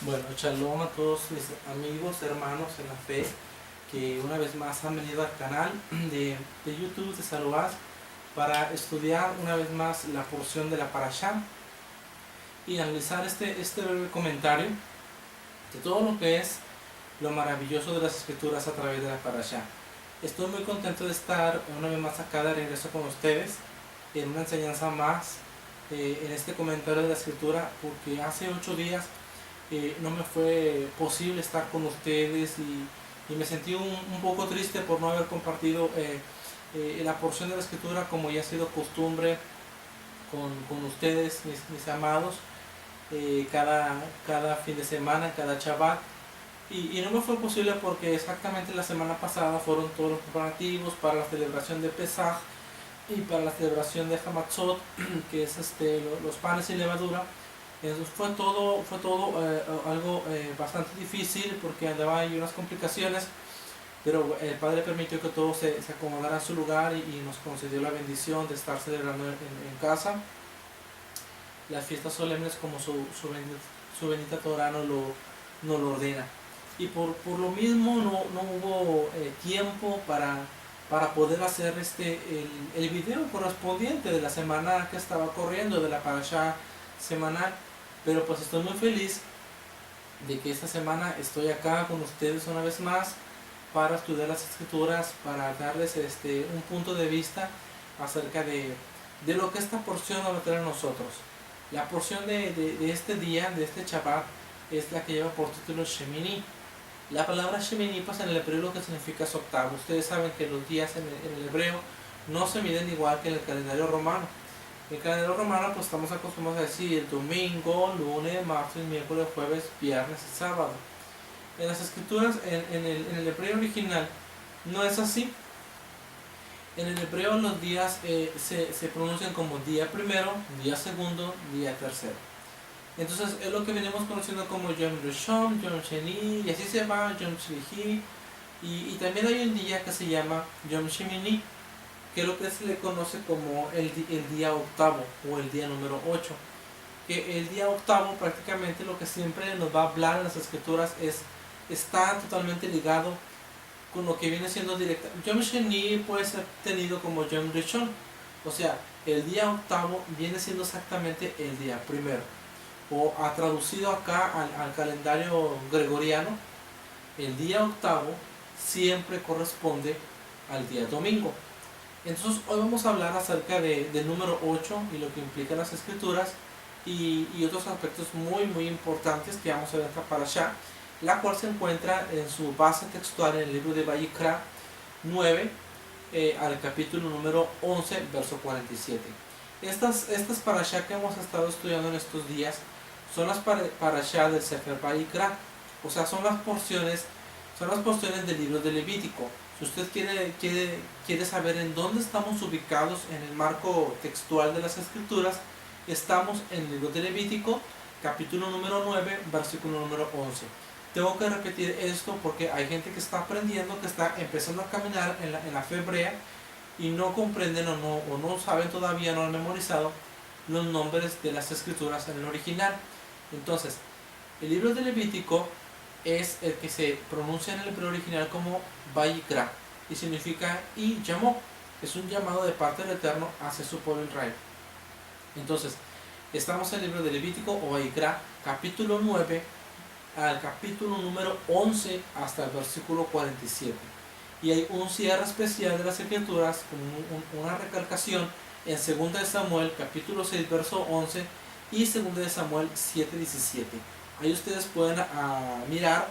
Bueno, shalom a todos mis amigos, hermanos en la fe, que una vez más han venido al canal de YouTube de Saluás para estudiar una vez más la porción de la Parashá y analizar este breve comentario de todo lo que es lo maravilloso de las escrituras a través de la Parashá. Estoy muy contento de estar una vez más acá de regreso con ustedes en una enseñanza más en este comentario de la escritura, porque hace 8 días no me fue posible estar con ustedes y me sentí un poco triste por no haber compartido la porción de la escritura como ya ha sido costumbre con ustedes, mis amados, cada fin de semana, cada Shabbat. Y no me fue posible porque exactamente la semana pasada fueron todos los preparativos para la celebración de Pesaj y para la celebración de Hamatzot, que es los panes sin levadura. Entonces fue todo algo bastante difícil porque andaba ahí unas complicaciones, pero el Padre permitió que todo se acomodara a su lugar y nos concedió la bendición de estar celebrando en casa las fiestas solemnes como su bendita Torah nos lo ordena. Y por lo mismo no hubo tiempo para poder hacer el video correspondiente de la semana que estaba corriendo, de la parashá semanal. Pero pues estoy muy feliz de que esta semana estoy acá con ustedes una vez más para estudiar las escrituras, para darles un punto de vista acerca de lo que esta porción va a traer a nosotros. La porción de este día, de este Shabbat, es la que lleva por título Shemini. La palabra Shemini pues en el hebreo lo que significa es octavo. Ustedes saben que los días en el hebreo no se miden igual que en el calendario romano. En el calendario romano pues estamos acostumbrados a decir domingo, lunes, martes, miércoles, jueves, viernes y sábado. En las escrituras, en el hebreo original, no es así. En el hebreo los días se pronuncian como día primero, día segundo, día tercero. Entonces es lo que venimos conociendo como Yom Rishon, Yom Sheni, y así se va, Yom Shlishi. Y también hay un día que se llama Yom Shemini, que es lo que se le conoce como el día octavo o el día número 8. Que el día octavo prácticamente lo que siempre nos va a hablar en las escrituras está totalmente ligado con lo que viene siendo directa. Yom Sheni puede ser tenido como Yom Rishon, o sea, el día octavo viene siendo exactamente el día primero. O ha traducido acá al calendario gregoriano, el día octavo siempre corresponde al día domingo. Entonces hoy vamos a hablar acerca del número 8 y lo que implica las escrituras y otros aspectos muy importantes que vamos a ver esta parashá, la cual se encuentra en su base textual en el libro de Vayikra 9 al capítulo número 11, verso 47. Estas parashá que hemos estado estudiando en estos días son las parashá del Sefer Vayikra, o sea, son las porciones del libro de Levítico. Si usted quiere saber en dónde estamos ubicados en el marco textual de las escrituras, estamos en el libro de Levítico, capítulo número 9, versículo número 11. Tengo que repetir esto porque hay gente que está aprendiendo, que está empezando a caminar en la fe hebrea y no comprenden o no saben todavía, no han memorizado los nombres de las escrituras en el original. Entonces, el libro de Levítico es el que se pronuncia en el hebreo original como Vayikra y significa y llamó, es un llamado de parte del Eterno hacia su pueblo Israel. Entonces, estamos en el libro de Levítico o Vayikra, capítulo 9 al capítulo número 11 hasta el versículo 47. Y hay un cierre especial de las escrituras con una recalcación en 2 de Samuel capítulo 6 verso 11 y 2 de Samuel 7, 17. Ahí ustedes pueden mirar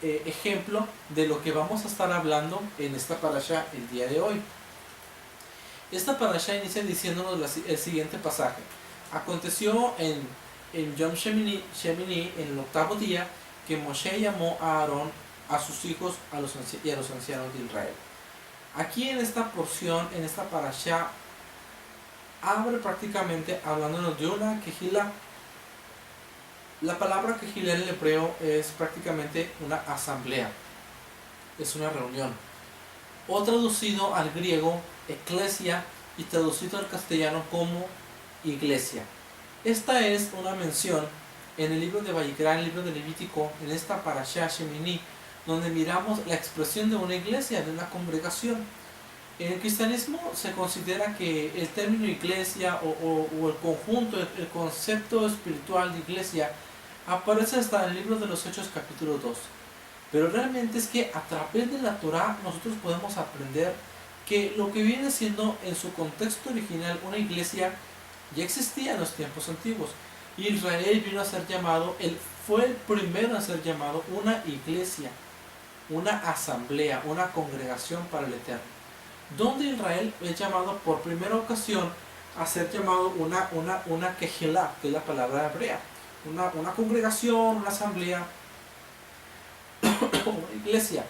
ejemplo de lo que vamos a estar hablando en esta parashá el día de hoy. Esta parashá inicia diciéndonos el siguiente pasaje. Aconteció en Yom Shemini, en el octavo día, que Moshe llamó a Aarón, a sus hijos y a los ancianos de Israel. Aquí en esta porción, en esta parashá, abre prácticamente hablándonos de una quejilá. La palabra quejilá en el hebreo es prácticamente una asamblea, es una reunión. O traducido al griego, eclesia, y traducido al castellano como iglesia. Esta es una mención en el libro de Vayikra, en el libro de Levítico, en esta Parashá Shemini, donde miramos la expresión de una iglesia, de una congregación. En el cristianismo se considera que el término iglesia o el conjunto, el concepto espiritual de iglesia, aparece hasta en el libro de los Hechos capítulo 2. Pero realmente es que a través de la Torá nosotros podemos aprender que lo que viene siendo en su contexto original una iglesia ya existía en los tiempos antiguos. Israel vino a ser llamado, él fue el primero a ser llamado una iglesia, una asamblea, una congregación para el Eterno. Donde Israel es llamado por primera ocasión a ser llamado una kehilá, que es la palabra hebrea, una congregación, una asamblea, una iglesia.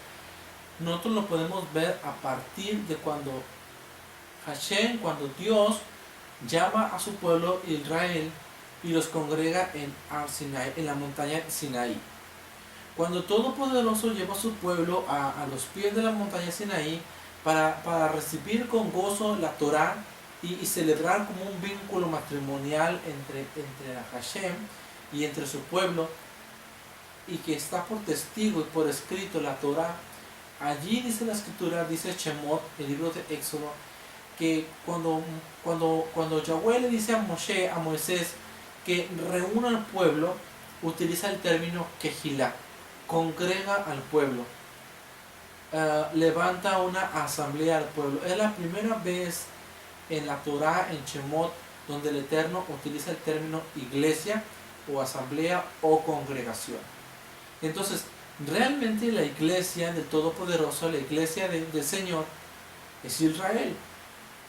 Nosotros lo podemos ver a partir de cuando Hashem, cuando Dios llama a su pueblo Israel y los congrega en la montaña Sinaí. Cuando Todopoderoso lleva a su pueblo a los pies de la montaña Sinaí para recibir con gozo la Torá y celebrar como un vínculo matrimonial entre Hashem y entre su pueblo, y que está por testigo y por escrito la Torá. Allí dice la escritura, dice Shemot, el libro de Éxodo, que cuando Yahweh le dice a Moisés que reúna al pueblo, utiliza el término kehilá, congrega al pueblo, levanta una asamblea al pueblo. Es la primera vez en la Torá, en Shemot, donde el Eterno utiliza el término iglesia o asamblea o congregación. Entonces, realmente la iglesia del Todopoderoso, la iglesia del Señor, es Israel.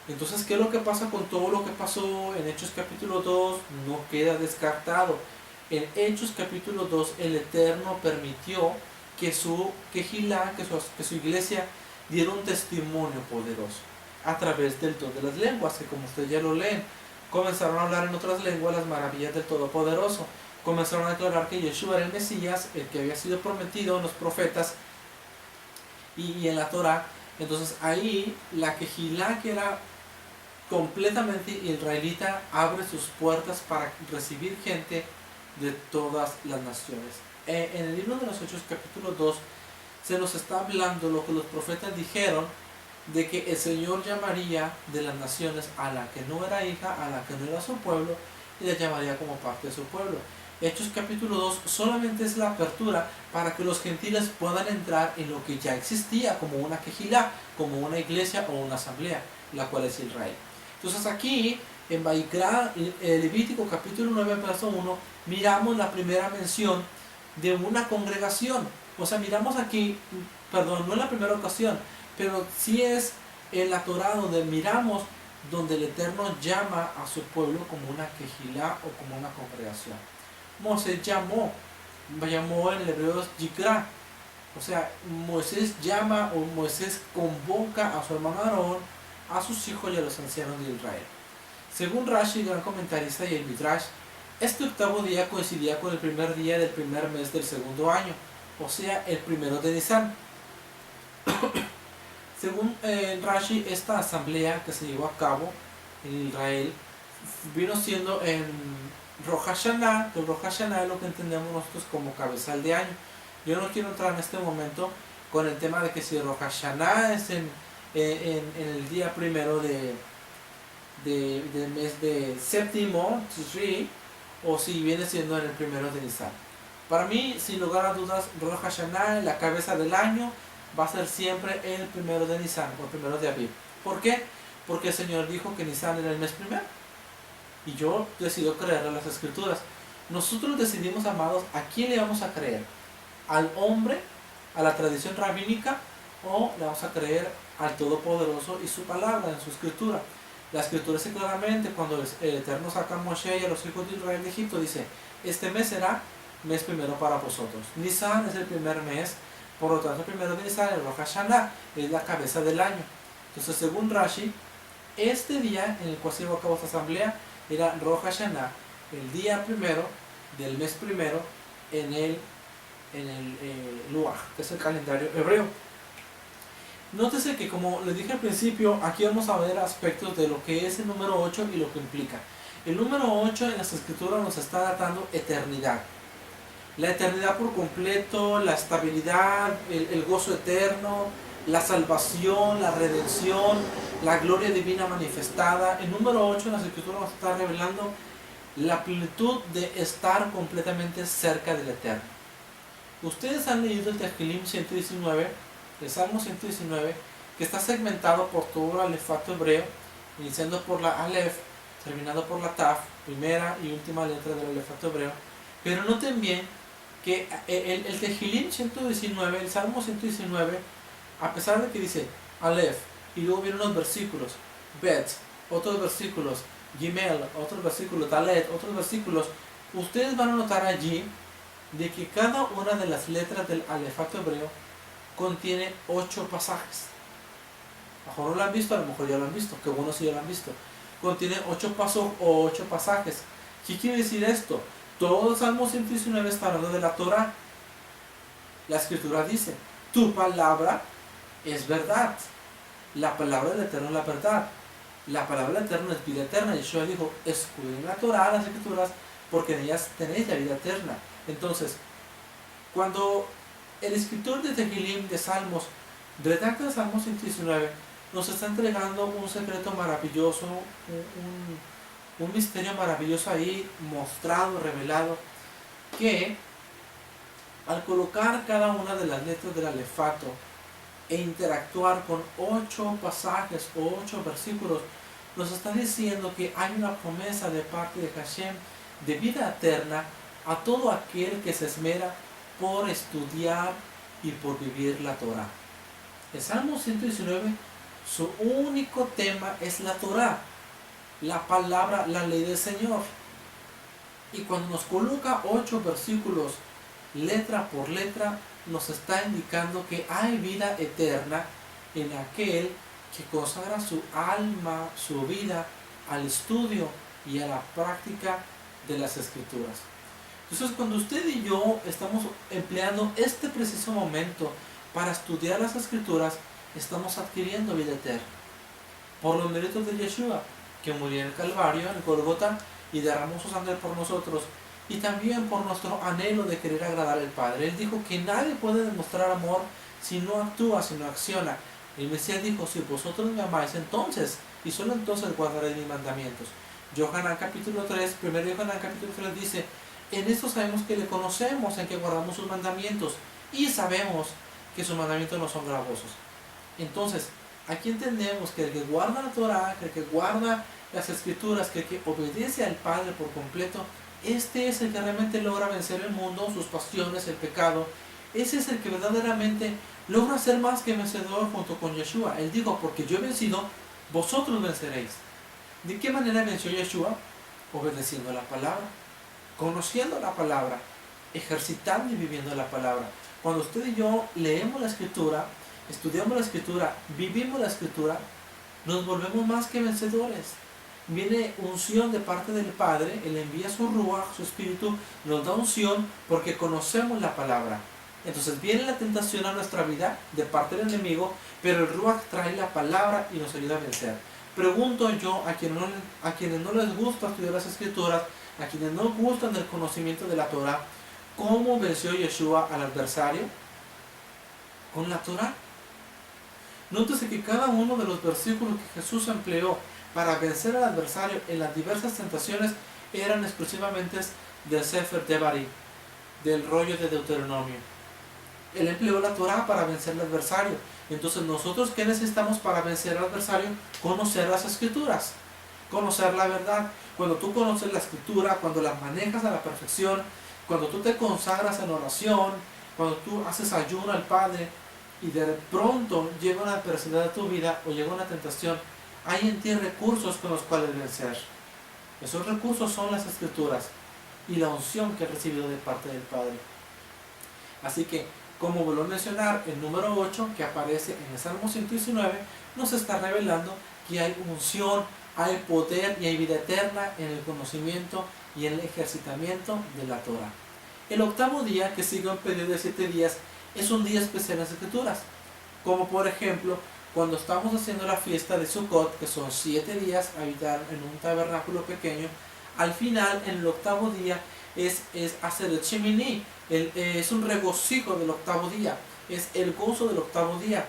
Entonces, ¿qué es lo que pasa con todo lo que pasó en Hechos capítulo 2? No queda descartado. En Hechos capítulo 2, el Eterno permitió que su iglesia diera un testimonio poderoso a través del don de las lenguas, que como ustedes ya lo leen, comenzaron a hablar en otras lenguas las maravillas del Todopoderoso. Comenzaron a declarar que Yeshua era el Mesías, el que había sido prometido en los profetas y en la Torá. Entonces ahí la Kehilá, que era completamente israelita, abre sus puertas para recibir gente de todas las naciones. En el libro de los Hechos capítulo 2 se nos está hablando lo que los profetas dijeron, de que el Señor llamaría de las naciones a la que no era hija, a la que no era su pueblo, y la llamaría como parte de su pueblo. Hechos capítulo 2 solamente es la apertura para que los gentiles puedan entrar en lo que ya existía como una Kehilá, como una iglesia o una asamblea, la cual es Israel. Entonces aquí en Vayikra, Levítico capítulo 9 verso 1, miramos la primera mención de una congregación. O sea, miramos aquí, no es la primera ocasión, pero sí es en la Torá donde miramos donde el Eterno llama a su pueblo como una Kehilá o como una congregación. Moisés llamó en el hebreo Yikra, o sea, Moisés llama o Moisés convoca a su hermano Aarón, a sus hijos y a los ancianos de Israel. Según Rashi, gran comentarista, y el Midrash, este octavo día coincidía con el primer día del primer mes del segundo año, o sea, el primero de Nisan. Según Rashi, esta asamblea que se llevó a cabo en Israel vino siendo en Rosh Hashanah, que Rosh Hashanah es lo que entendemos nosotros como cabezal de año. Yo no quiero entrar en este momento con el tema de que si Rosh Hashanah es en el día primero del mes de séptimo, Tishri, o si viene siendo en el primero de Nisan. Para mí, sin lugar a dudas, Rosh Hashanah, la cabeza del año, va a ser siempre el primero de Nisan o el primero de Aviv. ¿Por qué? Porque el Señor dijo que Nisan era el mes primero. Y yo decido creer a las escrituras. Nosotros decidimos, amados, a quién le vamos a creer. ¿Al hombre, a la tradición rabínica, o le vamos a creer al Todopoderoso y su palabra en su escritura? La escritura dice claramente, cuando el Eterno saca a Moshe y a los hijos de Israel de Egipto, dice: este mes será mes primero para vosotros. Nisan es el primer mes, por lo tanto el primero de Nisan, el Rosh Hashanah, es la cabeza del año. Entonces, según Rashi, este día en el cual se llevó a cabo esta asamblea era Rosh Hashanah, el día primero del mes primero en el Luach, que es el calendario hebreo. Nótese que, como les dije al principio, aquí vamos a ver aspectos de lo que es el número 8 y lo que implica. El número 8 en las escrituras nos está dando eternidad. La eternidad por completo, la estabilidad, el gozo eterno, la salvación, la redención, la gloria divina manifestada. El número 8 en las escrituras nos está revelando la plenitud de estar completamente cerca del Eterno. Ustedes han leído el Tehilim 119, el Salmo 119, que está segmentado por todo el alefato hebreo, iniciando por la Aleph, terminado por la Taf, primera y última letra del alefato hebreo. Pero noten bien que el Tehilim 119, el Salmo 119, a pesar de que dice Aleph, y luego vienen unos versículos, Bet, otros versículos, Gimel, otros versículos, Dalet, otros versículos, ustedes van a notar allí de que cada una de las letras del alefato hebreo contiene 8 pasajes. A lo mejor no lo han visto, a lo mejor ya lo han visto, que bueno si ya lo han visto. Contiene 8 pasos o 8 pasajes. ¿Qué quiere decir esto? Todo el Salmo 119 está hablando de la Torah. La escritura dice, tu palabra es verdad. La palabra del Eterno es la verdad. La palabra del Eterno es vida eterna. Yeshua dijo, escudriñad la Torah, las escrituras, porque en ellas tenéis la vida eterna. Entonces, cuando el escritor de Tehilim, de Salmos, redacta el Salmo 119, nos está entregando un secreto maravilloso, un misterio maravilloso ahí, mostrado, revelado, que al colocar cada una de las letras del alefato e interactuar con 8 pasajes o 8 versículos, nos está diciendo que hay una promesa de parte de Hashem de vida eterna a todo aquel que se esmera por estudiar y por vivir la Torah. El Salmo 119, su único tema es la Torah, la palabra, la ley del Señor. Y cuando nos coloca 8 versículos, letra por letra, nos está indicando que hay vida eterna en aquel que consagra su alma, su vida al estudio y a la práctica de las Escrituras. Entonces, cuando usted y yo estamos empleando este preciso momento para estudiar las Escrituras, estamos adquiriendo vida eterna por los méritos de Yeshua, que murió en el Calvario, en el Golgota, y derramó su sangre por nosotros, y también por nuestro anhelo de querer agradar al Padre. Él dijo que nadie puede demostrar amor si no actúa, si no acciona. El Mesías dijo, si vosotros me amáis, entonces, y solo entonces guardaréis mis mandamientos. Yohanan capítulo 3, 1 Yohanan capítulo 3 dice, en esto sabemos que le conocemos, en que guardamos sus mandamientos, y sabemos que sus mandamientos no son gravosos. Entonces, aquí entendemos que el que guarda la Torah, que el que guarda las Escrituras, que el que obedece al Padre por completo, este es el que realmente logra vencer el mundo, sus pasiones, el pecado. Ese es el que verdaderamente logra ser más que vencedor junto con Yeshua. Él dijo, porque yo he vencido, vosotros venceréis. ¿De qué manera venció Yeshua? Obedeciendo la palabra, conociendo la palabra, ejercitando y viviendo la palabra. Cuando usted y yo leemos la Escritura, estudiamos la Escritura, vivimos la Escritura, nos volvemos más que vencedores. Viene unción de parte del Padre, Él envía su Ruach, su Espíritu, nos da unción porque conocemos la palabra. Entonces viene la tentación a nuestra vida de parte del enemigo, pero el Ruach trae la palabra y nos ayuda a vencer. Pregunto yo a quienes no les gusta estudiar las Escrituras, a quienes no gustan del conocimiento de la Torah, ¿cómo venció Yeshua al adversario? Con la Torah. Nótese que cada uno de los versículos que Jesús empleó para vencer al adversario en las diversas tentaciones eran exclusivamente del Sefer Devarim, del rollo de Deuteronomio. Él empleó la Torah para vencer al adversario. Entonces, nosotros, ¿qué necesitamos para vencer al adversario? Conocer las Escrituras, conocer la verdad. Cuando tú conoces la Escritura, cuando la manejas a la perfección, cuando tú te consagras en oración, cuando tú haces ayuno al Padre y de pronto llega una adversidad a tu vida o llega una tentación, hay en ti recursos con los cuales vencer. Esos recursos son las Escrituras y la unción que he recibido de parte del Padre. Así que, como vuelvo a mencionar, el número 8 que aparece en el Salmo 119 nos está revelando que hay unción, hay poder y hay vida eterna en el conocimiento y en el ejercitamiento de la Torah. El octavo día, que sigue un periodo de 7 días, es un día especial en las Escrituras, como por ejemplo cuando estamos haciendo la fiesta de Sukkot, que son 7 días, habitar en un tabernáculo pequeño. al final, en el octavo día, es hacer el Shemini, es un regocijo del octavo día, es el gozo del octavo día.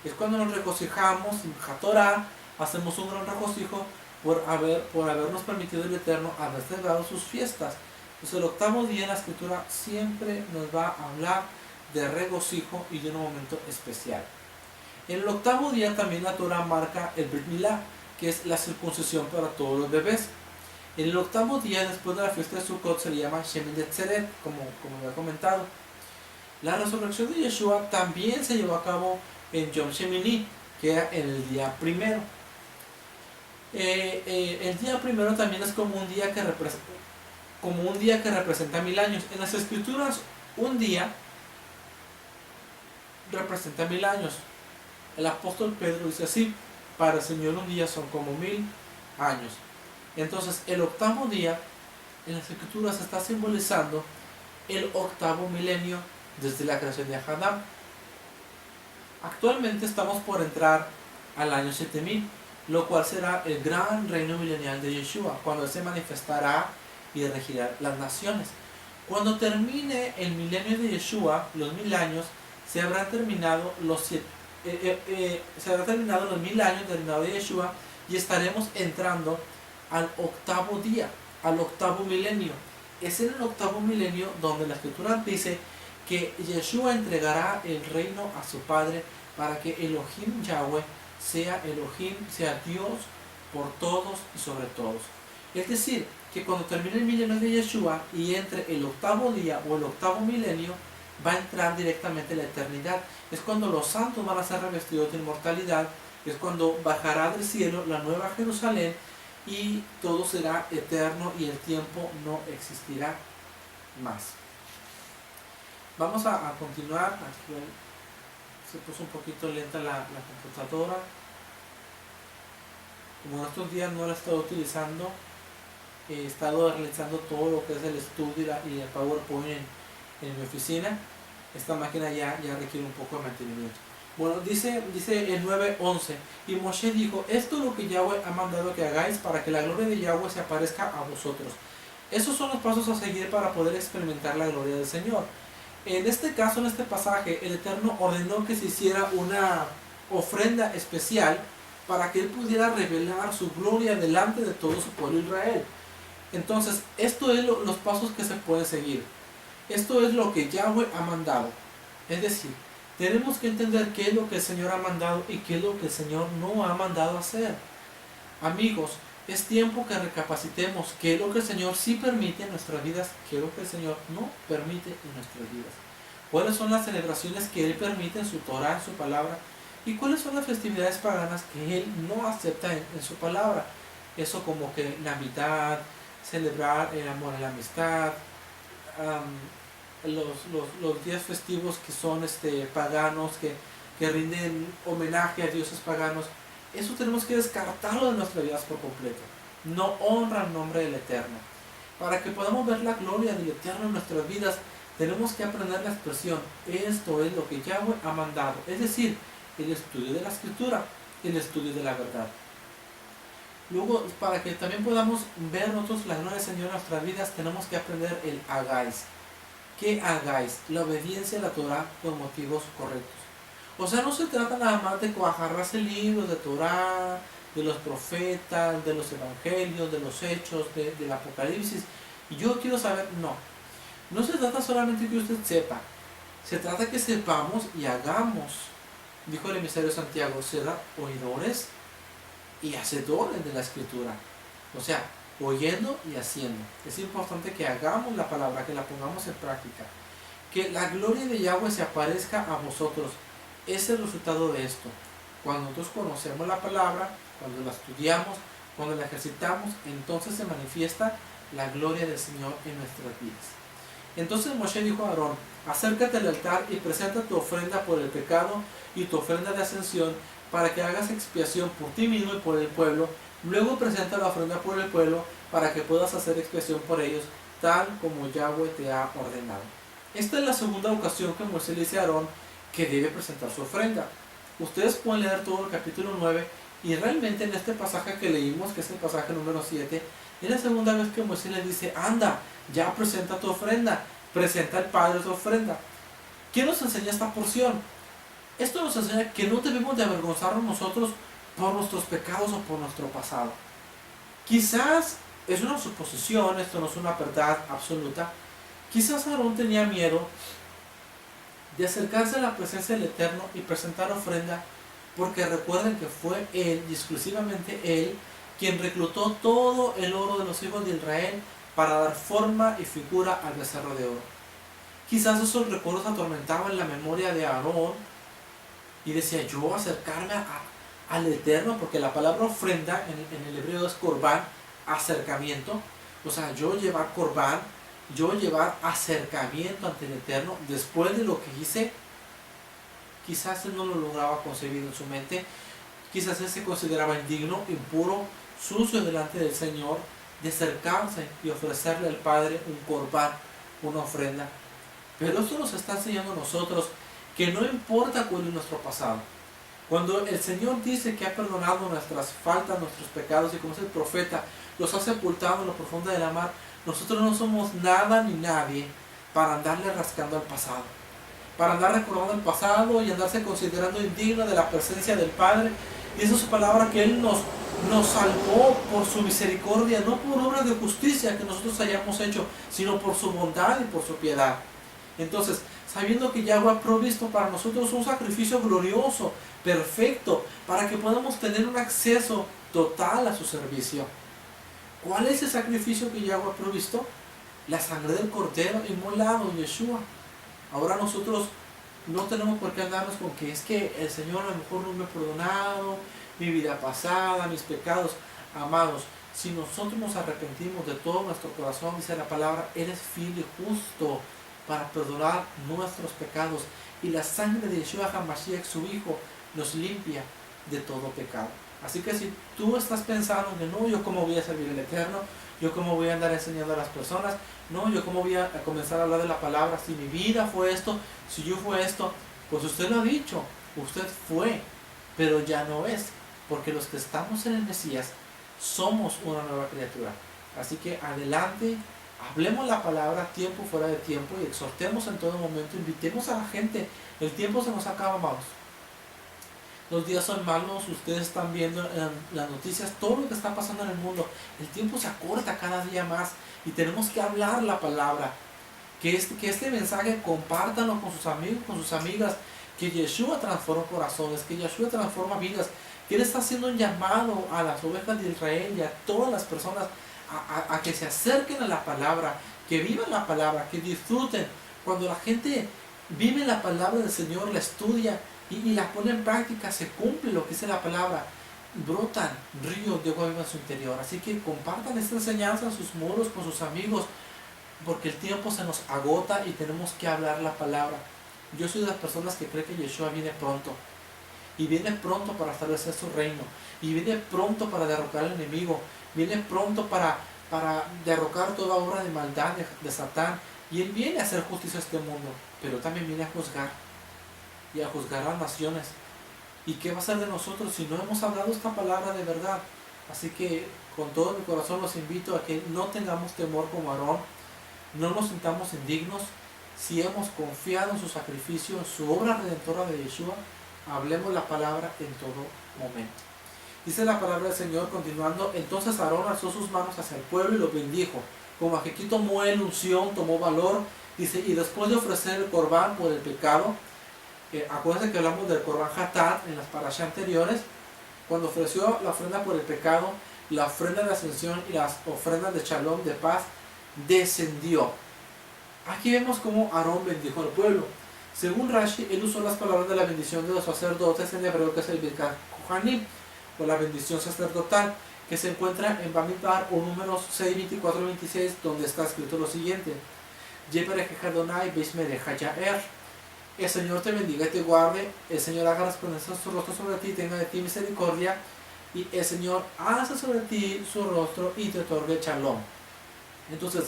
Es cuando nos regocijamos en Hatorah, hacemos un gran regocijo por habernos permitido el Eterno haber celebrado sus fiestas. Entonces el octavo día en la Escritura siempre nos va a hablar de regocijo y de un momento especial. En el octavo día también la Torah marca el Brit Milá, que es la circuncisión para todos los bebés. En el octavo día, después de la fiesta de Sukkot, se le llama Shemin Atzeret, como había comentado. La resurrección de Yeshua también se llevó a cabo en Yom Shemini, que era en el día primero. El día primero también es como un día que representa 1000 años. En las Escrituras, un día representa 1000 años. El apóstol Pedro dice así: para el Señor un día son como 1000 años. Entonces el octavo día en las Escrituras está simbolizando el octavo milenio desde la creación de Adán. Actualmente estamos por entrar al año 7000, lo cual será el gran reino milenial de Yeshua, cuando Él se manifestará y regirá las naciones. Cuando termine el milenio de Yeshua, los 1000 años, se habrán terminado los 1000 años del reinado de Yeshua, y estaremos entrando al octavo día, al octavo milenio. Es en el octavo milenio donde la Escritura dice que Yeshua entregará el reino a su Padre para que Elohim Yahweh sea Elohim, sea Dios por todos y sobre todos. Es decir, que cuando termine el milenio de Yeshua y entre el octavo día o el octavo milenio, va a entrar directamente la eternidad. Es cuando los santos van a ser revestidos de inmortalidad, es cuando bajará del cielo la nueva Jerusalén y todo será eterno y el tiempo no existirá más. Vamos a continuar. Aquí se puso un poquito lenta la computadora. Como estos días no la he estado utilizando, he estado realizando todo lo que es el estudio y el PowerPoint en mi oficina. Esta máquina ya requiere un poco de mantenimiento. Bueno, dice el 9:11: y Moshe dijo: esto es lo que Yahweh ha mandado que hagáis para que la gloria de Yahweh se aparezca a vosotros. Esos son los pasos a seguir para poder experimentar la gloria del Señor. En este caso, en este pasaje, el Eterno ordenó que se hiciera una ofrenda especial para que Él pudiera revelar su gloria delante de todo su pueblo Israel. Entonces, esto es los pasos que se pueden seguir. Esto es lo que Yahweh ha mandado. Es decir, tenemos que entender qué es lo que el Señor ha mandado y qué es lo que el Señor no ha mandado hacer. Amigos, es tiempo que recapacitemos qué es lo que el Señor sí permite en nuestras vidas, qué es lo que el Señor no permite en nuestras vidas. Cuáles son las celebraciones que Él permite en su Torah, en su palabra, y cuáles son las festividades paganas que Él no acepta en su palabra. Eso como que Navidad, celebrar el amor y la amistad, los días festivos que son paganos, que rinden homenaje a dioses paganos. Eso tenemos que descartarlo de nuestras vidas por completo. No honra el nombre del Eterno. Para que podamos ver la gloria del Eterno en nuestras vidas, tenemos que aprender la expresión: esto es lo que Yahweh ha mandado. Es decir, el estudio de la Escritura, el estudio de la verdad. Luego, para que también podamos ver nosotros la gloria del Señor en nuestras vidas, tenemos que aprender el hagáis. ¿Qué hagáis? La obediencia a la Torah por motivos correctos. O sea, no se trata nada más de cuajarrarse libros de Torah, de los profetas, de los evangelios, de los hechos, del Apocalipsis. Y yo quiero saber, no. No se trata solamente que usted sepa. Se trata que sepamos y hagamos. Dijo el emisario Santiago: será oidores y hacedores de la Escritura. O sea, oyendo y haciendo. Es importante que hagamos la palabra, que la pongamos en práctica. Que la gloria de Yahweh se aparezca a vosotros. Es el resultado de esto. Cuando nosotros conocemos la palabra, cuando la estudiamos, cuando la ejercitamos, entonces se manifiesta la gloria del Señor en nuestras vidas. Entonces Moshe dijo a Aarón: acércate al altar y presenta tu ofrenda por el pecado y tu ofrenda de ascensión, para que hagas expiación por ti mismo y por el pueblo. Luego presenta la ofrenda por el pueblo, para que puedas hacer expiación por ellos, tal como Yahweh te ha ordenado. Esta es la segunda ocasión que Moisés le dice a Aarón que debe presentar su ofrenda. Ustedes pueden leer todo el capítulo 9, y realmente en este pasaje que leímos, que es el pasaje número 7, Es la segunda vez que Moisés le dice, anda, ya presenta tu ofrenda, presenta al Padre tu ofrenda. ¿Qué nos enseña esta porción? Esto nos enseña que no debemos de avergonzarnos nosotros por nuestros pecados o por nuestro pasado. Quizás es una suposición, esto no es una verdad absoluta. Quizás Aarón tenía miedo de acercarse a la presencia del Eterno y presentar ofrenda, porque recuerden que fue él y exclusivamente él quien reclutó todo el oro de los hijos de Israel para dar forma y figura al becerro de oro. Quizás esos recuerdos atormentaban la memoria de Aarón y decía, yo acercarme al Eterno, porque la palabra ofrenda en el hebreo es corbán, acercamiento. O sea, yo llevar corbán, yo llevar acercamiento ante el Eterno después de lo que hice. Quizás él no lo lograba concebir en su mente. Quizás él se consideraba indigno, impuro, sucio delante del Señor, de acercarse y ofrecerle al Padre un corbán, una ofrenda. Pero esto nos está enseñando a nosotros que no importa cuál es nuestro pasado. Cuando el Señor dice que ha perdonado nuestras faltas, nuestros pecados, y como es el profeta, los ha sepultado en lo profundo de la mar, nosotros no somos nada ni nadie para andarle rascando al pasado, para andar recordando el pasado y andarse considerando indigno de la presencia del Padre. Y esa es su palabra, que Él nos salvó por su misericordia, no por obras de justicia que nosotros hayamos hecho, sino por su bondad y por su piedad. Entonces, sabiendo que Yahweh ha provisto para nosotros un sacrificio glorioso, perfecto, para que podamos tener un acceso total a su servicio. ¿Cuál es el sacrificio que Yahweh ha provisto? La sangre del Cordero inmolado, Yeshua. Ahora nosotros no tenemos por qué andarnos con que es que el Señor a lo mejor no me ha perdonado, mi vida pasada, mis pecados. Amados, si nosotros nos arrepentimos de todo nuestro corazón, dice la palabra, Él es fiel y justo para perdonar nuestros pecados, y la sangre de Yeshua HaMashiach, su Hijo, nos limpia de todo pecado. Así que si tú estás pensando que no, yo cómo voy a servir al Eterno, yo cómo voy a andar enseñando a las personas, no, yo cómo voy a comenzar a hablar de la palabra, si mi vida fue esto, si yo fue esto, pues usted lo ha dicho, usted fue, pero ya no es, porque los que estamos en el Mesías somos una nueva criatura. Así que adelante, hablemos la palabra tiempo fuera de tiempo y exhortemos en todo momento, invitemos a la gente. El tiempo se nos acaba, amados. Los días son malos, ustedes están viendo en las noticias todo lo que está pasando en el mundo. El tiempo se acorta cada día más y tenemos que hablar la palabra. Que este mensaje compártanlo con sus amigos, con sus amigas. Que Yeshua transforma corazones, que Yeshua transforma vidas. Que Él está haciendo un llamado a las ovejas de Israel y a todas las personas a que se acerquen a la palabra, que vivan la palabra, que disfruten. Cuando la gente vive la palabra del Señor, la estudia y la pone en práctica, se cumple lo que dice la palabra, brotan ríos de agua viva en su interior. Así que compartan esta enseñanza en sus muros, con sus amigos, porque el tiempo se nos agota y tenemos que hablar la palabra. Yo soy de las personas que cree que Yeshua viene pronto, y viene pronto para establecer su reino, y viene pronto para derrocar al enemigo, viene pronto para derrocar toda obra de maldad de Satán, y Él viene a hacer justicia a este mundo, pero también viene a juzgar, y a juzgar a las naciones. ¿Y qué va a ser de nosotros si no hemos hablado esta palabra de verdad? Así que con todo mi corazón los invito a que no tengamos temor como Aarón, no nos sintamos indignos. Si hemos confiado en su sacrificio, en su obra redentora de Yeshua, hablemos la palabra en todo momento. Dice la palabra del Señor continuando, entonces Aarón alzó sus manos hacia el pueblo y lo bendijo. Como aquí tomó él unción, tomó valor, dice, y después de ofrecer el corbán por el pecado, acuérdense que hablamos del corbán Hatat en las parashas anteriores, cuando ofreció la ofrenda por el pecado, la ofrenda de ascensión y las ofrendas de shalom, de paz, descendió. Aquí vemos cómo Aarón bendijo al pueblo. Según Rashi, él usó las palabras de la bendición de los sacerdotes en hebreo, que es el Birkat Kohanim, o la bendición sacerdotal, que se encuentra en Bamidbar o números 6, 24 y 26, donde está escrito lo siguiente: el Señor te bendiga y te guarde, el Señor haga resplandecer su rostro sobre ti, tenga de ti misericordia, y el Señor alza sobre ti su rostro y te otorgue shalom. Entonces,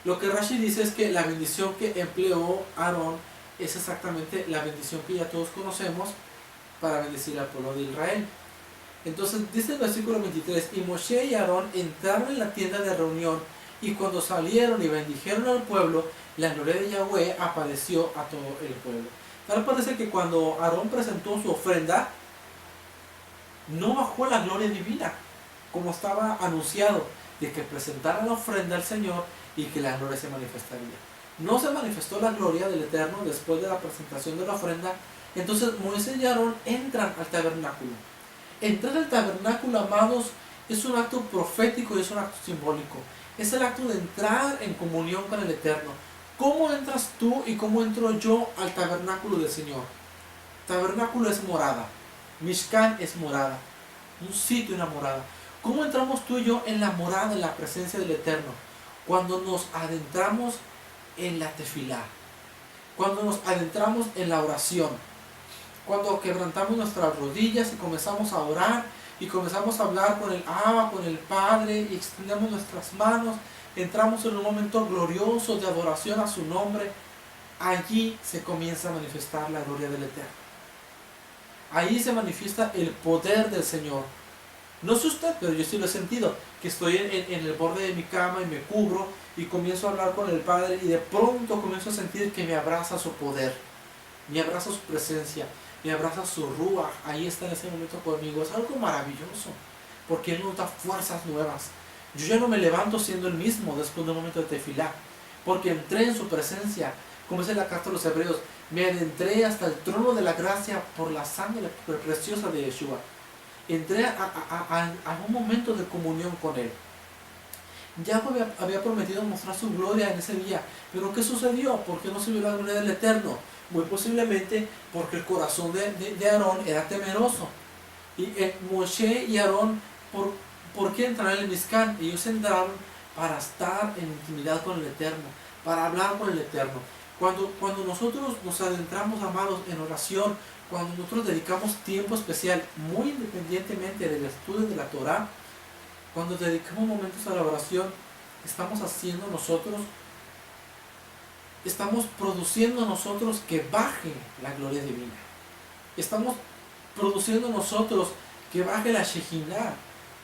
lo que Rashi dice es que la bendición que empleó Aarón es exactamente la bendición que ya todos conocemos para bendecir al pueblo de Israel. Entonces dice el versículo 23, y Moshe y Aarón entraron en la tienda de reunión, y cuando salieron y bendijeron al pueblo, la gloria de Yahweh apareció a todo el pueblo. Tal parece que cuando Aarón presentó su ofrenda, no bajó la gloria divina, como estaba anunciado, de que presentara la ofrenda al Señor y que la gloria se manifestaría. No se manifestó la gloria del Eterno después de la presentación de la ofrenda. Entonces Moisés y Aarón entran al tabernáculo. Entrar al tabernáculo, amados, es un acto profético y es un acto simbólico. Es el acto de entrar en comunión con el Eterno. ¿Cómo entras tú y cómo entro yo al tabernáculo del Señor? Tabernáculo es morada. Mishkan es morada. Un sitio, una morada. ¿Cómo entramos tú y yo en la morada, en la presencia del Eterno? Cuando nos adentramos en la tefilá. Cuando nos adentramos en la oración. Cuando quebrantamos nuestras rodillas y comenzamos a orar y comenzamos a hablar con el Abba, con el Padre, y extendemos nuestras manos, entramos en un momento glorioso de adoración a su nombre. Allí se comienza a manifestar la gloria del Eterno. Ahí se manifiesta el poder del Señor. No sé usted, pero yo sí lo he sentido, que estoy en el borde de mi cama y me cubro y comienzo a hablar con el Padre, y de pronto comienzo a sentir que me abraza su poder, me abraza su presencia, me abraza su ruaj. Ahí está en ese momento conmigo. Es algo maravilloso, porque Él nos da fuerzas nuevas. Yo ya no me levanto siendo el mismo después de un momento de tefilá, porque entré en su presencia. Como dice la carta de los Hebreos, me adentré hasta el trono de la gracia por la sangre preciosa de Yeshua. Entré a un momento de comunión con Él. Yahweh había prometido mostrar su gloria en ese día, pero ¿qué sucedió? ¿Por qué no se vio la gloria del Eterno? Muy posiblemente porque el corazón de Aarón era temeroso. Y Moshe y Aarón, ¿por qué entraron en el Mizcán? Ellos entraron para estar en intimidad con el Eterno, para hablar con el Eterno. Cuando nosotros nos adentramos, amados, en oración, cuando nosotros dedicamos tiempo especial, muy independientemente del estudio de la Torah, cuando dedicamos momentos a la oración, estamos haciendo nosotros, estamos produciendo nosotros que baje la gloria divina. Estamos produciendo nosotros que baje la Shekinah,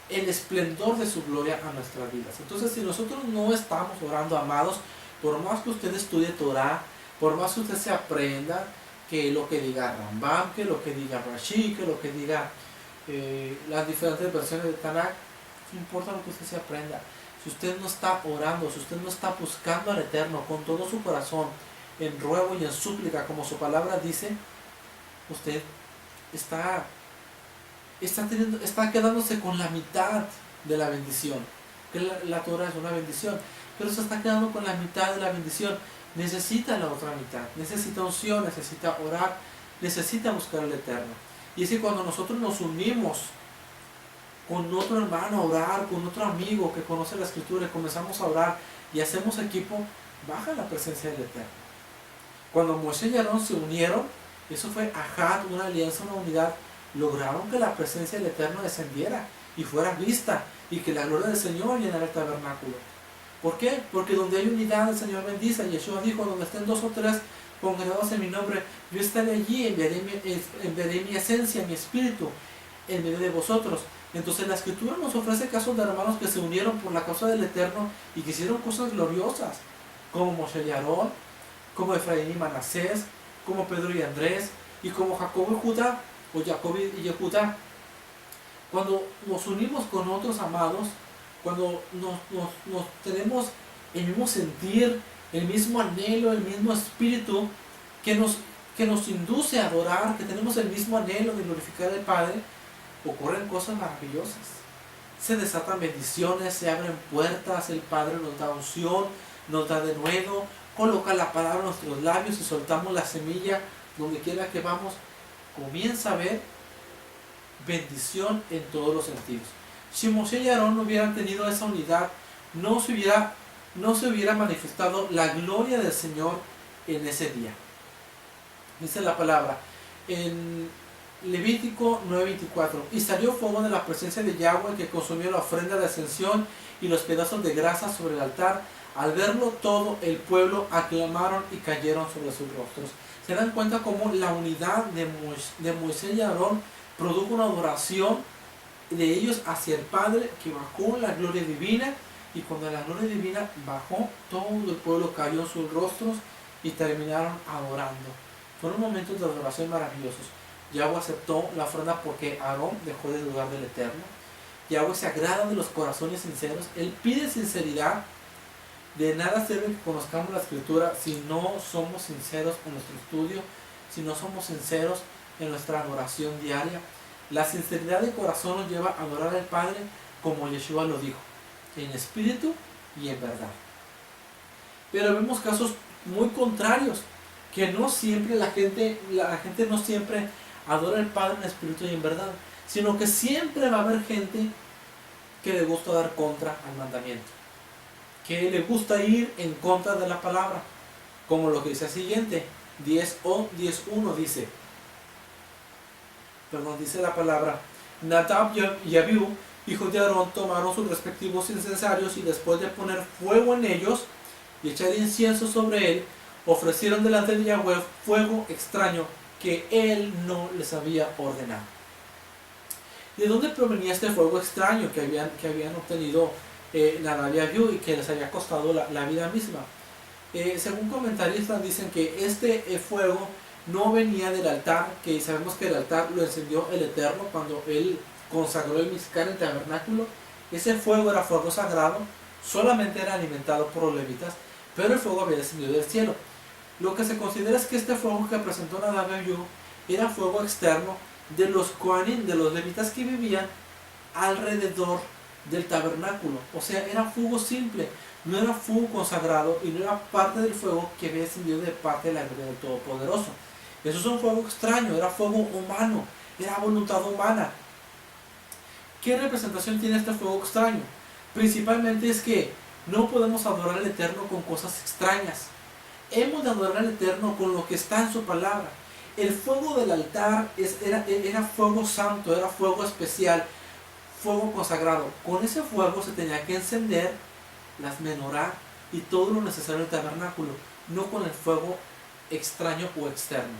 el esplendor de su gloria a nuestras vidas. Entonces, si nosotros no estamos orando, amados, por más que usted estudie Torah, por más que usted se aprenda, que lo que diga Rambam, que lo que diga Rashi, que lo que diga las diferentes versiones de Tanakh, no importa lo que usted se aprenda. Si usted no está orando, si usted no está buscando al Eterno con todo su corazón, en ruego y en súplica, como su palabra dice, usted está quedándose con la mitad de la bendición. Que la Torah es una bendición, pero se está quedando con la mitad de la bendición. Necesita la otra mitad, necesita unción, necesita orar, necesita buscar al Eterno. Y es que cuando nosotros nos unimos con otro hermano a orar, con otro amigo que conoce la Escritura, y comenzamos a orar y hacemos equipo, baja la presencia del Eterno. Cuando Moisés y Aarón se unieron, eso fue ajad, una alianza, una unidad, lograron que la presencia del Eterno descendiera y fuera vista, y que la gloria del Señor llenara el tabernáculo. ¿Por qué? Porque donde hay unidad el Señor bendice. Yeshua dijo, donde estén 2 o 3 congregados en mi nombre, yo estaré allí, enviaré mi esencia, mi espíritu en medio de vosotros. Entonces la Escritura nos ofrece casos de hermanos que se unieron por la causa del Eterno y que hicieron cosas gloriosas, como Moshe y Aarón, como Efraín y Manasés, como Pedro y Andrés, y como Jacob y Judá, o Jacob y Yehudá. Cuando nos unimos con otros, amados, cuando nos tenemos el mismo sentir, el mismo anhelo, el mismo espíritu que nos induce a adorar, que tenemos el mismo anhelo de glorificar al Padre, ocurren cosas maravillosas. Se desatan bendiciones, se abren puertas, el Padre nos da unción, nos da denuedo, coloca la palabra en nuestros labios y soltamos la semilla donde quiera que vamos. Comienza a haber bendición en todos los sentidos. Si Moshe y Aarón no hubieran tenido esa unidad, no se hubiera manifestado la gloria del Señor en ese día. Dice la palabra en Levítico 9:24, y salió fuego de la presencia de Yahweh que consumió la ofrenda de ascensión y los pedazos de grasa sobre el altar. Al verlo todo el pueblo aclamaron y cayeron sobre sus rostros. ¿Se dan cuenta cómo la unidad de Moisés y Aarón produjo una adoración de ellos hacia el Padre, que bajó la gloria divina, y cuando la gloria divina bajó, todo el pueblo cayó en sus rostros y terminaron adorando. Fueron momentos de adoración maravillosos. Yahweh aceptó la ofrenda porque Aarón dejó de dudar del Eterno. Yahweh se agrada de los corazones sinceros. Él pide sinceridad. De nada sirve que conozcamos la Escritura si no somos sinceros en nuestro estudio, si no somos sinceros en nuestra adoración diaria. La sinceridad de corazón nos lleva a adorar al Padre como Yeshua lo dijo, en espíritu y en verdad. Pero vemos casos muy contrarios, que no siempre la gente no siempre adora al Padre en espíritu y en verdad, sino que siempre va a haber gente que le gusta dar contra al mandamiento, que le gusta ir en contra de la palabra, como lo que dice el siguiente, 10:1 dice la palabra: Nadab y Abiú, hijos de Aarón, tomaron sus respectivos incensarios y después de poner fuego en ellos y echar incienso sobre él, ofrecieron delante de Yahweh fuego extraño que él no les había ordenado. ¿De dónde provenía este fuego extraño que habían obtenido Nadab y Abiú y que les había costado la vida misma? Según comentaristas dicen que este fuego no venía del altar, que sabemos que el altar lo encendió el Eterno cuando él consagró el Mizcar, el tabernáculo. Ese fuego era fuego sagrado, solamente era alimentado por los levitas, pero el fuego había descendido del cielo. Lo que se considera es que este fuego que presentó Nadab y Abiú era fuego externo de los Kohanim, de los levitas que vivían alrededor del tabernáculo. O sea, era fuego simple, no era fuego consagrado y no era parte del fuego que había descendido de parte de la gloria del Todopoderoso. Eso es un fuego extraño, era fuego humano, era voluntad humana. ¿Qué representación tiene este fuego extraño? Principalmente es que no podemos adorar al Eterno con cosas extrañas. Hemos de adorar al Eterno con lo que está en su palabra. El fuego del altar era fuego santo, era fuego especial, fuego consagrado. Con ese fuego se tenía que encender las menorá y todo lo necesario del tabernáculo, no con el fuego extraño o externo.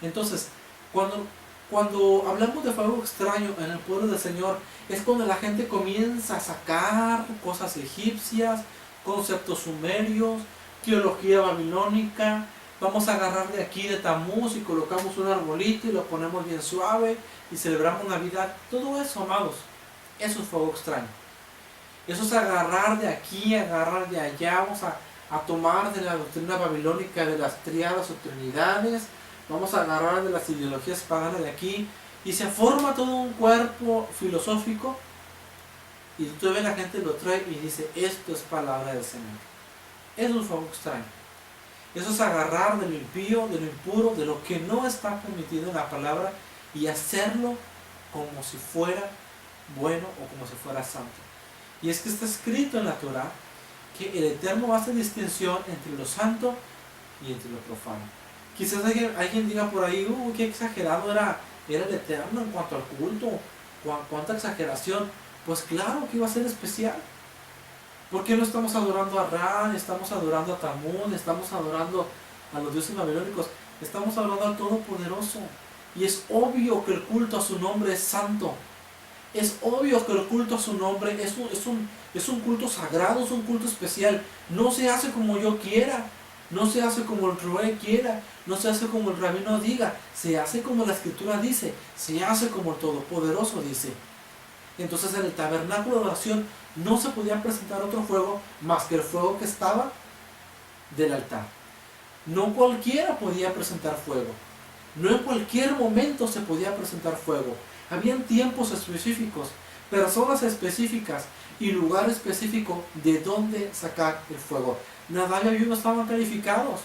Entonces, cuando hablamos de fuego extraño en el pueblo del Señor, es cuando la gente comienza a sacar cosas egipcias, conceptos sumerios, teología babilónica. Vamos a agarrar de aquí de Tamuz y colocamos un arbolito y lo ponemos bien suave y celebramos Navidad. Todo eso, amados, eso es fuego extraño. Eso es agarrar de aquí, agarrar de allá. Vamos a tomar de la doctrina babilónica de las triadas o trinidades. Vamos a agarrar de las ideologías paganas de aquí. Y se forma todo un cuerpo filosófico. Y tú ves, la gente lo trae y dice: esto es palabra del Señor. Eso es fuego extraño. Eso es agarrar de lo impío, de lo impuro, de lo que no está permitido en la palabra y hacerlo como si fuera bueno o como si fuera santo. Y es que está escrito en la Torah que el Eterno hace distinción entre lo santo y entre lo profano. Quizás alguien diga por ahí: qué exagerado era el Eterno en cuanto al culto, cuánta exageración. Pues claro que iba a ser especial. ¿Por qué no estamos adorando a Ra, estamos adorando a Tamún, estamos adorando a los dioses babilónicos? Estamos adorando al Todopoderoso. Y es obvio que el culto a su nombre es santo. Es obvio que el culto a su nombre es un culto sagrado, es un culto especial. No se hace como yo quiera, no se hace como el Roé quiera, no se hace como el rabino diga, se hace como la Escritura dice, se hace como el Todopoderoso dice. Entonces en el tabernáculo de oración no se podía presentar otro fuego más que el fuego que estaba del altar. No cualquiera podía presentar fuego. No en cualquier momento se podía presentar fuego. Habían tiempos específicos, personas específicas y lugar específico de dónde sacar el fuego. Nadab y Abiú no estaban calificados.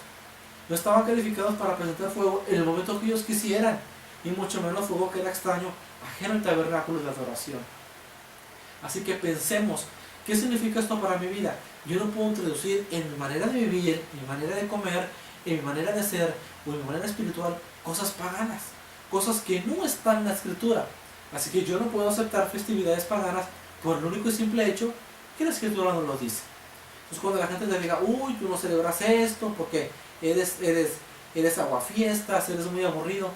No estaban calificados para presentar fuego en el momento que ellos quisieran. Y mucho menos fuego que era extraño, ajeno al tabernáculo de adoración. Así que pensemos, ¿qué significa esto para mi vida? Yo no puedo introducir en mi manera de vivir, en mi manera de comer, en mi manera de ser o en mi manera espiritual cosas paganas, cosas que no están en la Escritura. Así que yo no puedo aceptar festividades paganas por el único y simple hecho que la Escritura no lo dice. Entonces cuando la gente te diga: tú no celebras esto porque eres aguafiestas, eres muy aburrido.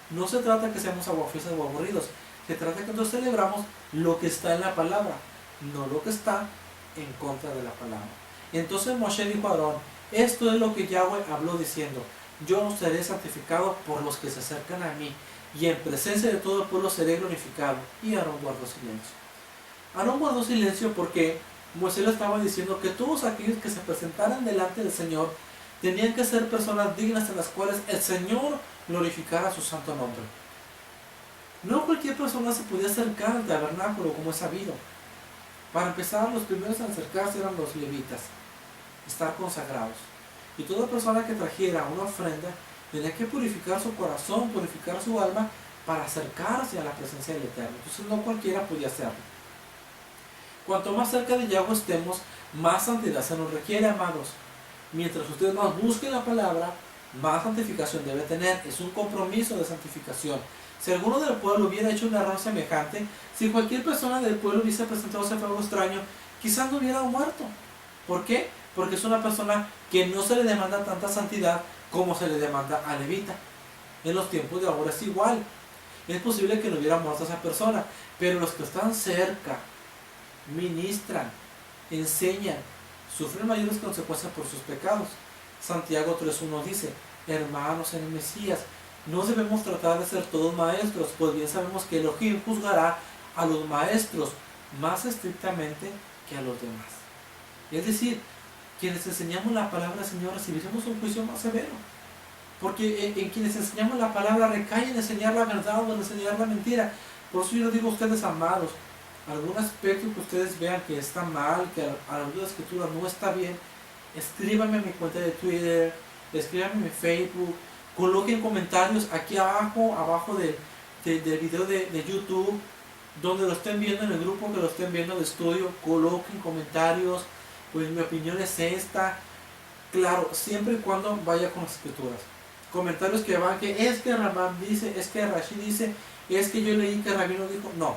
No se trata que seamos aguafiestas o aburridos. Se trata de que nosotros celebramos lo que está en la palabra, no lo que está en contra de la palabra. Entonces Moshe dijo a Aarón, esto es lo que Yahweh habló diciendo, yo seré santificado por los que se acercan a mí, y en presencia de todo el pueblo seré glorificado. Y Aarón guardó silencio. Aarón guardó silencio porque Moisés le estaba diciendo que todos aquellos que se presentaran delante del Señor tenían que ser personas dignas en las cuales el Señor glorificara su santo nombre. No cualquier persona se podía acercar al tabernáculo como es sabido. Para empezar, los primeros en acercarse eran los levitas, estar consagrados. Y toda persona que trajera una ofrenda tenía que purificar su corazón, purificar su alma para acercarse a la presencia del Eterno. Entonces no cualquiera podía hacerlo. Cuanto más cerca de Yahweh estemos, más santidad se nos requiere, amados. Mientras ustedes más busquen la palabra, más santificación debe tener. Es un compromiso de santificación. Si alguno del pueblo hubiera hecho un error semejante, si cualquier persona del pueblo hubiese presentado ese fuego extraño, quizás no hubiera muerto. ¿Por qué? Porque es una persona que no se le demanda tanta santidad como se le demanda a levita. En los tiempos de ahora es igual. Es posible que no hubiera muerto esa persona, pero los que están cerca, ministran, enseñan, sufren mayores consecuencias por sus pecados. Santiago 3.1 dice, hermanos en el Mesías, no debemos tratar de ser todos maestros, pues bien sabemos que Elohim juzgará a los maestros más estrictamente que a los demás. Es decir, quienes enseñamos la palabra del Señor recibiremos un juicio más severo. Porque en quienes enseñamos la palabra recae en enseñar la verdad o en enseñar la mentira. Por eso yo les digo a ustedes, amados, algún aspecto que ustedes vean que está mal, que a la luz de la escritura no está bien, escríbanme en mi cuenta de Twitter, escríbanme en mi Facebook, coloquen comentarios aquí abajo del video de YouTube, donde lo estén viendo, en el grupo que lo estén viendo de estudio, coloquen comentarios, pues mi opinión es esta, claro, siempre y cuando vaya con las escrituras. Comentarios que van que es que Ramán dice, es que Rashi dice, es que yo leí que Rabino dijo, no.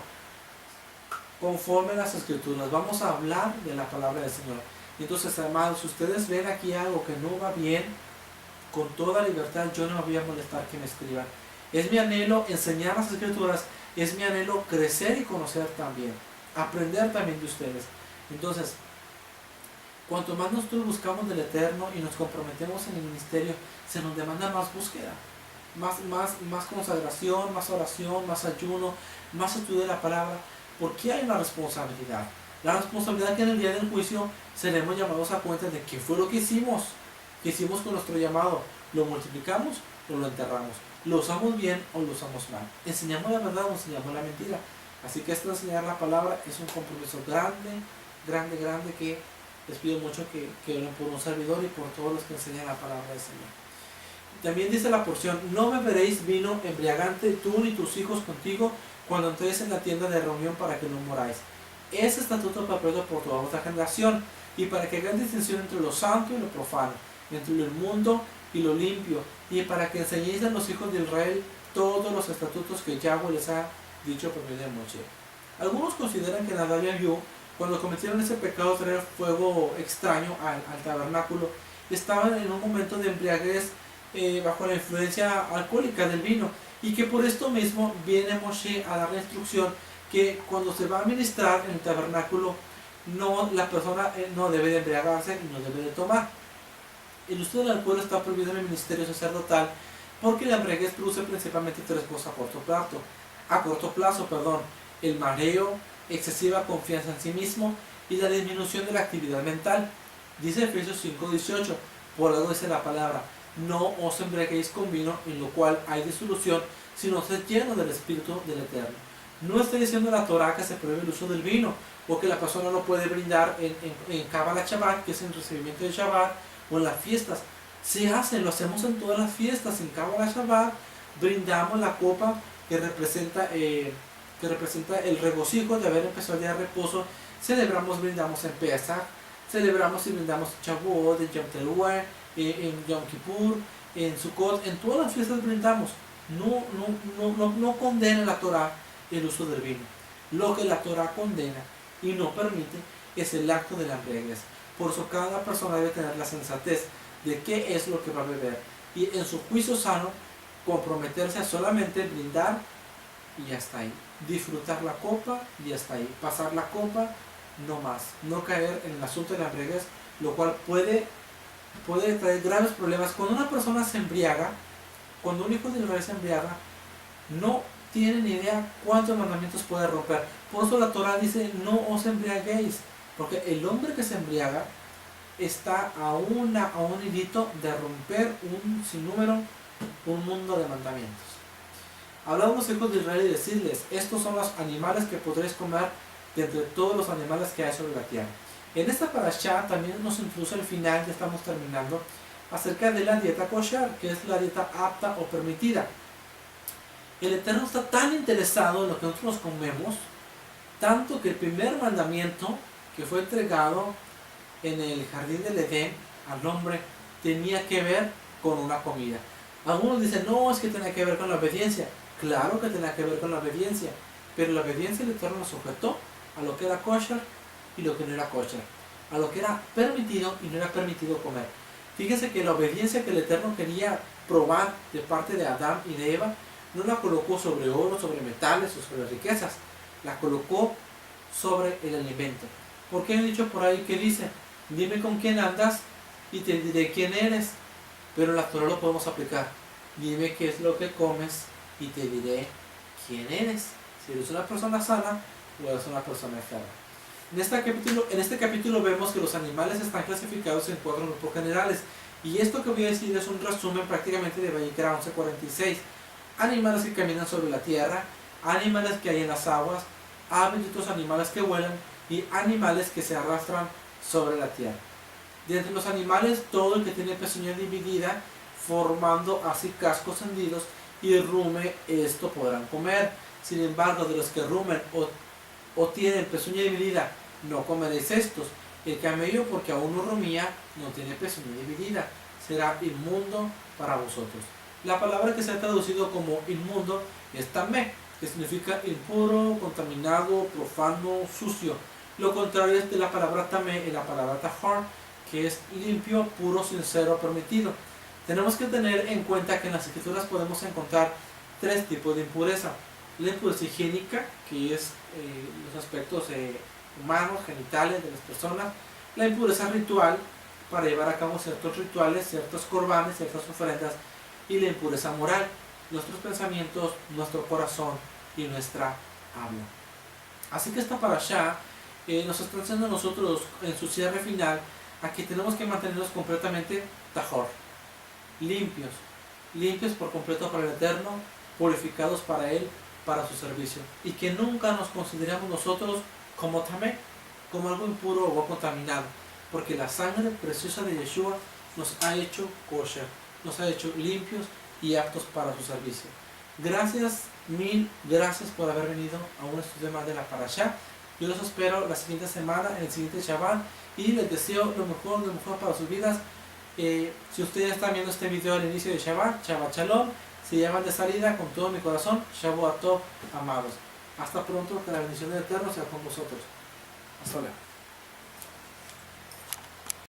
Conforme a las escrituras, vamos a hablar de la palabra del Señor. Entonces, amados, si ustedes ven aquí algo que no va bien, con toda libertad, yo no me voy a molestar que me escriban. Es mi anhelo enseñar las escrituras, es mi anhelo crecer y conocer también, aprender también de ustedes. Entonces, cuanto más nosotros buscamos del Eterno y nos comprometemos en el ministerio, se nos demanda más búsqueda, más consagración, más oración, más ayuno, más estudio de la palabra, porque hay una responsabilidad. La responsabilidad que en el día del juicio seremos llamados a cuenta de qué fue lo que hicimos con nuestro llamado. ¿Lo multiplicamos o lo enterramos? ¿Lo usamos bien o lo usamos mal? ¿Enseñamos la verdad o enseñamos la mentira? Así que esto de enseñar la palabra es un compromiso grande que les pido mucho que oren por un servidor y por todos los que enseñan la palabra del Señor. También dice la porción, no beberéis vino embriagante tú ni tus hijos contigo cuando entréis en la tienda de reunión para que no moráis. Ese estatuto perpetuo por toda vuestra generación, y para que hagan distinción entre lo santo y lo profano, entre lo inmundo y lo limpio, y para que enseñéis a los hijos de Israel todos los estatutos que Yahweh les ha dicho por medio de Moshe. Algunos consideran que Nadab y Abiú, cuando cometieron ese pecado de traer fuego extraño al tabernáculo, estaban en un momento de embriaguez bajo la influencia alcohólica del vino, y que por esto mismo viene Moshe a dar la instrucción que cuando se va a ministrar en el tabernáculo, la persona no debe de embriagarse y no debe de tomar. El uso del alcohol está prohibido en el ministerio sacerdotal porque la embriaguez produce principalmente tres cosas a corto plazo, el mareo, excesiva confianza en sí mismo y la disminución de la actividad mental. Dice Efesios 5:18, por algo dice la palabra, no os embriaguéis con vino en lo cual hay disolución, sino sed llenos del Espíritu del Eterno. No está diciendo la Torah que se prohíbe el uso del vino o que la persona no puede brindar en Kabbalah Shabbat, que es el recibimiento del Shabbat, o en las fiestas. Se hace, lo hacemos en todas las fiestas. En Kabbalah Shabbat brindamos la copa que representa el regocijo de haber empezado el día de reposo. Brindamos en Pesach, celebramos y brindamos en Shavuot, en Yom Teruah, en Yom Kippur, en Sukkot, en todas las fiestas brindamos. No condena la Torah el uso del vino. Lo que la Torah condena y no permite es el acto de la embriaguez. Por eso cada persona debe tener la sensatez de qué es lo que va a beber y en su juicio sano comprometerse a solamente brindar y hasta ahí. Disfrutar la copa y hasta ahí. Pasar la copa, no más. No caer en el asunto de la embriaguez, lo cual puede traer graves problemas. Cuando una persona se embriaga, cuando un hijo de Israel se embriaga, no tiene ni idea cuántos mandamientos puede romper. Por eso la Torah dice, no os embriaguéis, porque el hombre que se embriaga está a un hilito de romper un sinnúmero, un mundo de mandamientos. Hablar a los hijos de Israel y decirles, estos son los animales que podréis comer de entre todos los animales que hay sobre la tierra. En esta parashá también nos introduce el final, ya estamos terminando, acerca de la dieta kosher, que es la dieta apta o permitida. El Eterno está tan interesado en lo que nosotros comemos, tanto que el primer mandamiento que fue entregado en el jardín del Edén al hombre tenía que ver con una comida. Algunos dicen, no, es que tenía que ver con la obediencia. Claro que tenía que ver con la obediencia, pero la obediencia el Eterno nos sujetó a lo que era kosher y lo que no era kosher, a lo que era permitido y no era permitido comer. Fíjense que la obediencia que el Eterno quería probar de parte de Adán y de Eva, no la colocó sobre oro, sobre metales o sobre riquezas, la colocó sobre el alimento. Porque he dicho por ahí que dice, dime con quién andas y te diré quién eres. Pero en la Torah lo podemos aplicar. Dime qué es lo que comes y te diré quién eres. Si eres una persona sana o eres una persona enferma. En este capítulo vemos que los animales están clasificados en 4 grupos generales. Y esto que voy a decir es un resumen prácticamente de Vayikra 11:46. Animales que caminan sobre la tierra, animales que hay en las aguas, aves y otros animales que vuelan y animales que se arrastran sobre la tierra. De entre los animales, todo el que tiene pezuña dividida, formando así cascos hendidos y rume, esto podrán comer. Sin embargo, de los que rumen o tienen pezuña dividida, no comeréis estos. El camello, porque aún no rumía, no tiene pezuña dividida, será inmundo para vosotros. La palabra que se ha traducido como inmundo es tamé, que significa impuro, contaminado, profano, sucio. Lo contrario es de la palabra tamé, la palabra tahor, que es limpio, puro, sincero, permitido. Tenemos que tener en cuenta que en las escrituras podemos encontrar 3 tipos de impureza. La impureza higiénica, que es los aspectos humanos, genitales de las personas. La impureza ritual, para llevar a cabo ciertos rituales, ciertos corbanes, ciertas ofrendas. Y la impureza moral, nuestros pensamientos, nuestro corazón y nuestra habla. Así que esta parashá nos está enseñando a nosotros en su cierre final a que tenemos que mantenernos completamente tahor, limpios por completo para el Eterno, purificados para Él, para su servicio, y que nunca nos consideremos nosotros como tamé, como algo impuro o contaminado, porque la sangre preciosa de Yeshua nos ha hecho kosher, nos ha hecho limpios y aptos para su servicio. Gracias, mil gracias por haber venido a un estudio más de la parashá. Yo los espero la siguiente semana, en el siguiente Shabbat, y les deseo lo mejor para sus vidas. Si ustedes están viendo este video al inicio de Shabbat, Shabbat Shalom, se llaman de salida con todo mi corazón, Shavuot Tov, amados. Hasta pronto, que la bendición del Eterno sea con vosotros. Hasta luego.